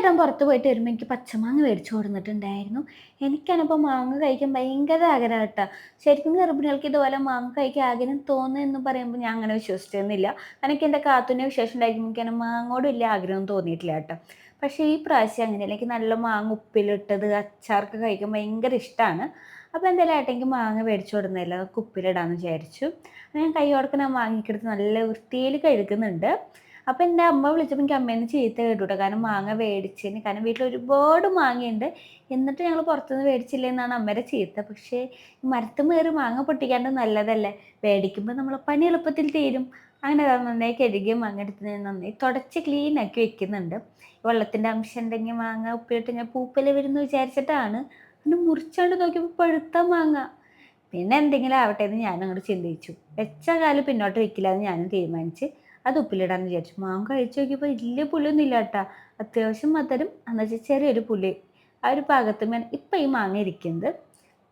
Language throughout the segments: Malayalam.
ഏട്ടൻ പുറത്ത് പോയിട്ട് വരുമ്പോൾ എനിക്ക് പച്ചമാങ്ങ മേടിച്ചു കൊടുത്തിട്ടുണ്ടായിരുന്നു. എനിക്കാണിപ്പോൾ മാങ്ങ കഴിക്കാൻ ഭയങ്കര ആഗ്രഹം കേട്ടോ. ശരിക്കും ഗർഭിണികൾക്ക് ഇതുപോലെ മാങ്ങ കഴിക്കാൻ ആഗ്രഹം തോന്നുമെന്ന് പറയുമ്പോൾ ഞാൻ അങ്ങനെ വിശ്വസിച്ചിരുന്നില്ല. എനിക്ക് എൻ്റെ കാത്തൂൻ്റെ വിശേഷം ഉണ്ടായിരിക്കും എനിക്ക് മാങ്ങയോട് വലിയ ആഗ്രഹം തോന്നിയിട്ടില്ല കേട്ടോ. പക്ഷേ ഈ പ്രാവശ്യം അങ്ങനെയല്ല. എനിക്ക് നല്ല മാങ്ങ ഉപ്പിലിട്ടത് അച്ചാറൊക്കെ കഴിക്കാൻ ഭയങ്കര ഇഷ്ടമാണ്. അപ്പോൾ എന്തായാലും ഏട്ടനിക്ക് മാങ്ങ മേടിച്ചു കൊടുക്കുന്നില്ല, അതൊക്കെ ഉപ്പിലിടാമെന്ന് വിചാരിച്ചു. ഞാൻ കൈയോടക്കെ മാങ്ങയ്ക്കെടുത്ത് നല്ല വൃത്തിയിൽ കഴുകുന്നുണ്ട്. അപ്പോൾ എൻ്റെ അമ്മ വിളിച്ചപ്പോൾ എനിക്ക് അമ്മേന്ന് ചീത്ത കേട്ടു ട്ടോ. കാരണം മാങ്ങ വേടിച്ചതിന്. കാരണം വീട്ടിൽ ഒരുപാട് മാങ്ങയുണ്ട്. എന്നിട്ട് ഞങ്ങൾ പുറത്തുനിന്ന് മേടിച്ചില്ലേ എന്നാണ് അമ്മേടെ ചീത്ത. പക്ഷേ മരത്തുമ്മ കയറി മാങ്ങ പൊട്ടിക്കാണ്ട് നല്ലതല്ലേ. മേടിക്കുമ്പോൾ നമ്മളെ പണി എളുപ്പത്തിൽ തീരും. അങ്ങനെ അത് നന്നായി കഴുകിയ മാങ്ങ എടുത്ത് ഞാൻ നന്നായി തുടച്ച് ക്ലീനാക്കി വെക്കുന്നുണ്ട്. വെള്ളത്തിൻ്റെ അംശം ഉണ്ടെങ്കിൽ മാങ്ങ ഉപ്പിലിട്ട് ഞാൻ പൂപ്പൽ വരുമെന്ന് വിചാരിച്ചിട്ടാണ്. പിന്നെ മുറിച്ചാണ്ട് നോക്കിയപ്പോൾ പഴുത്ത മാങ്ങ. പിന്നെ എന്തെങ്കിലും ആവട്ടെ എന്ന് ഞാനങ്ങോട്ട് ചിന്തിച്ചു. വെച്ച കാല് പിന്നോട്ട് വെക്കില്ല എന്ന് ഞാനും തീരുമാനിച്ച് അത് ഉപ്പിലിടാന്ന് വിചാരിച്ചു. മാങ്ങ കഴിച്ച് നോക്കിയപ്പോൾ വലിയ പുളിയൊന്നും ഇല്ല കേട്ടോ. അത്യാവശ്യം മധുരം, എന്നുവെച്ചാൽ ചെറിയൊരു പുളി. ആ ഒരു പാകത്തിന്മേൽ ഇപ്പം ഈ മാങ്ങ ഇരിക്കുന്നത്.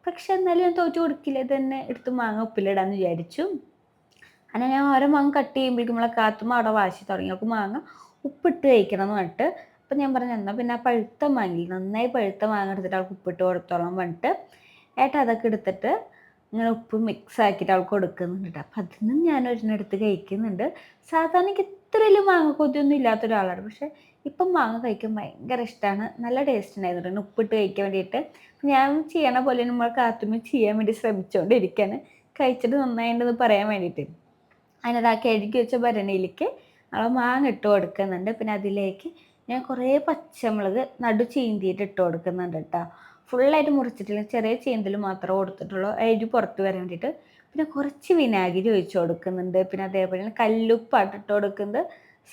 പക്ഷെ എന്നാലും ഞാൻ തോറ്റു കൊടുക്കില്ല. ഇത് തന്നെ എടുത്ത് മാങ്ങ ഉപ്പിലിടാന്ന് വിചാരിച്ചു. അങ്ങനെ ഞാൻ ഓരോ മാങ്ങ കട്ട് ചെയ്യുമ്പോഴേക്കും നമ്മളെ കാത്തുമ്മ അവിടെ വാശി തുടങ്ങി. അവൾക്ക് മാങ്ങ ഉപ്പിട്ട് കഴിക്കണം എന്ന് പറഞ്ഞിട്ട്. അപ്പം ഞാൻ പറഞ്ഞു എന്നാൽ പിന്നെ ആ പഴുത്ത മാങ്ങയിൽ നന്നായി പഴുത്ത മാങ്ങ എടുത്തിട്ട് അവൾക്ക് ഉപ്പിട്ട് കൊടുത്തോളാം പറഞ്ഞിട്ട് ഏട്ടാ അതൊക്കെ എടുത്തിട്ട് ഇങ്ങനെ ഉപ്പ് മിക്സ് ആക്കിയിട്ട് അവൾക്ക് കൊടുക്കുന്നുണ്ട് ട്ടോ. അപ്പം അതിന്നും ഞാൻ ഒരെണ്ണെടുത്ത് കഴിക്കുന്നുണ്ട്. സാധാരണ എനിക്ക് ഇത്ര വലിയ മാങ്ങ കൊതിയൊന്നും ഇല്ലാത്ത ഒരാളാണ്. പക്ഷേ ഇപ്പം മാങ്ങ കഴിക്കാൻ ഭയങ്കര ഇഷ്ടമാണ്. നല്ല ടേസ്റ്റ് ഉണ്ടായിരുന്നു ഉപ്പിട്ട് കഴിക്കാൻ വേണ്ടിയിട്ട്. ഞാൻ ചെയ്യണ പോലെ നമ്മൾ കാത്തുമ്മ ചെയ്യാൻ വേണ്ടി ശ്രമിച്ചുകൊണ്ടിരിക്കുകയാണ്. കഴിച്ചിട്ട് നന്നായിട്ടുണ്ടെന്ന് പറയാൻ വേണ്ടിയിട്ട്. അതിനകത്ത് ആ കഴുകി വെച്ച ഭരണിയിലേക്ക് നമ്മൾ മാങ്ങ ഇട്ട് കൊടുക്കുന്നുണ്ട്. പിന്നെ അതിലേക്ക് ഞാൻ കുറേ പച്ചമുളക് നടു ചീന്തിയിട്ട് ഇട്ട് കൊടുക്കുന്നുണ്ട് കേട്ടോ. ഫുള്ളായിട്ട് മുറിച്ചിട്ടില്ല, ചെറിയ ചീന്തൽ മാത്രമേ കൊടുത്തിട്ടുള്ളൂ എരി പുറത്ത് വരാൻ വേണ്ടിയിട്ട്. പിന്നെ കുറച്ച് വിനാഗിരി ഒഴിച്ച് കൊടുക്കുന്നുണ്ട്. പിന്നെ അതേപോലെ തന്നെ കല്ലുപ്പാണ് ഇട്ട് കൊടുക്കുന്നത്.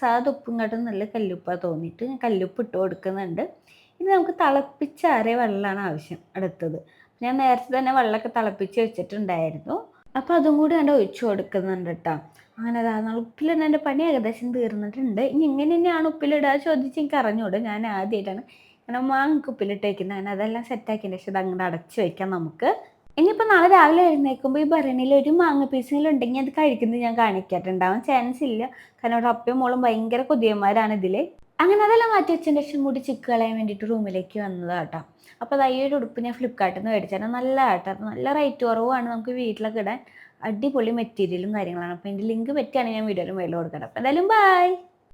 സാധാ ഉപ്പും കാട്ടും നല്ല കല്ലുപ്പാണ് തോന്നിയിട്ട് ഞാൻ കല്ലുപ്പ് ഇട്ട് കൊടുക്കുന്നുണ്ട്. ഇനി നമുക്ക് തിളപ്പിച്ചാറിയ വെള്ളമാണ് ആവശ്യം അടുത്തത്. ഞാൻ നേരത്തെ തന്നെ വെള്ളമൊക്കെ തിളപ്പിച്ച് വെച്ചിട്ടുണ്ടായിരുന്നു. അപ്പോൾ അതും കൂടി ഞാൻ ഒഴിച്ച് കൊടുക്കുന്നുണ്ട് കേട്ടോ. അങ്ങനെ ഉപ്പിലിടുന്ന എൻ്റെ പണി ഏകദേശം തീർന്നിട്ടുണ്ട്. ഇനി ഇങ്ങനെ തന്നെയാണ് ഉപ്പിലിടുക ചോദിച്ച് എനിക്ക് അറിഞ്ഞൂടെ. ഞാൻ ആദ്യമായിട്ടാണ് ഇങ്ങനെ മാങ്ങ ഉപ്പിലിട്ട് വയ്ക്കുന്നത്. അങ്ങനെ അതെല്ലാം സെറ്റാക്കിയതിന് ശേഷം ഇത് അങ്ങോട്ട് അടച്ച് വയ്ക്കാം നമുക്ക്. ഇനിയിപ്പോൾ നാളെ രാവിലെ എഴുന്നേൽക്കുമ്പോൾ ഈ ഭരണിയിൽ ഒരു മാങ്ങ പീസെങ്കിലും ഉണ്ടെങ്കിൽ അത് കഴിക്കുന്നത് ഞാൻ കാണിക്കാട്ടുണ്ടാവാൻ ചാൻസ് ഇല്ല. കാരണം അവിടെ അപ്പയും മോളും ഭയങ്കര കൊതിയന്മാരാണ് ഇതിൽ. അങ്ങനെ അതെല്ലാം മാറ്റി വെച്ചതിന് ശേഷം കൂടി ചിക്ക് കളയാൻ വേണ്ടിയിട്ട് റൂമിലേക്ക് വന്നതാണ് കേട്ടോ. അപ്പോൾ അത് ഈ ഒരു ഉടുപ്പ് ഞാൻ ഫ്ലിപ്കാർട്ടിൽ നിന്ന് മേടിച്ചാൽ നല്ല ആട്ടോ. നല്ല റേറ്റ് കുറവാണ്, നമുക്ക് വീട്ടിലൊക്കെ ഇടാൻ അടിപൊളി മെറ്റീരിയലും കാര്യങ്ങളാണ്. അപ്പോൾ ഇതിൻ്റെ ലിങ്ക് പറ്റിയാണ് ഞാൻ വീഡിയോയിൽ മേളിൽ കൊടുക്കണം. അപ്പോൾ എന്തായാലും ബൈ.